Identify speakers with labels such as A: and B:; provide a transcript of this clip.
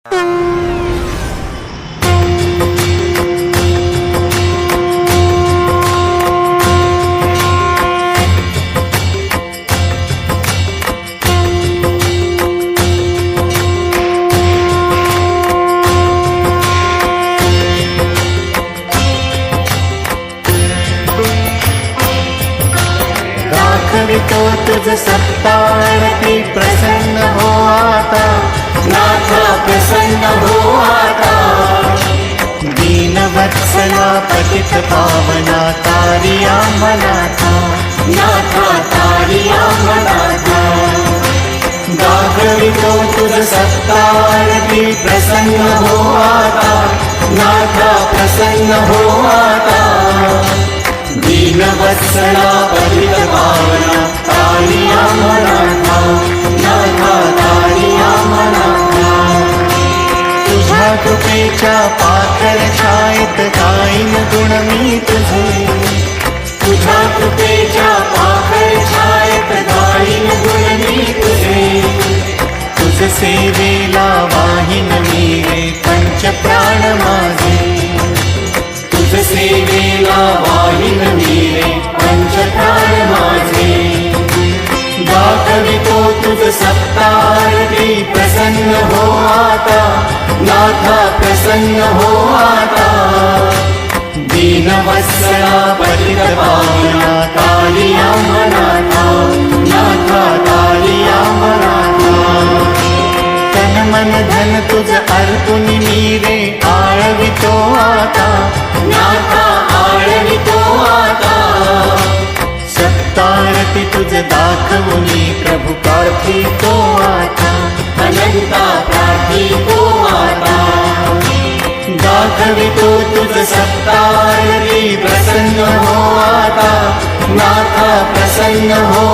A: दाखवितो तुझ सत्तारती प्रसन्न हो आता, नाथा प्रसन्न हो आता। दीनवत्सला पतित पावना तारी आम्हानाथा, नाथा तारी आम्हानाथा। दाखवितो तुझ सत्तारती प्रसन्न हो आता, नाथा प्रसन्न हो आता। दीनवत्सला पतित पावना तारी आम्हानाथा, नाथा तारी आम्हानाथा। तुझ्या कृपेच्या पाखर छायेत गाईन गुण मी तुझे, तुझ्या कृपेच्या पाखर छायेत गाईन गुण मी तुझे। तुझ सेवेला वाहिन मी रे पंच प्राण माझे, तुझ सेवेला वाहिन मी रे पंच प्राण माझे। दाखवितो तुझ सत्तारती प्रसन्न हो आता, नाथा प्रसन्न हो आता। दीनवत्सला पतित पावना तारी आम्हानाथा, नाथा तारी आम्हानाथा। तन मन धन तुझ अर्पुन मी रे आळवितो आता, नाथा आळवितो आता। सत्तारती तुझ दाखवुनी प्रभु प्रार्थितो आता, अनंता प्रार्थितो आता। दाखवितो तुझ सत्तारती प्रसन्न हो आता, नाथा प्रसन्न हो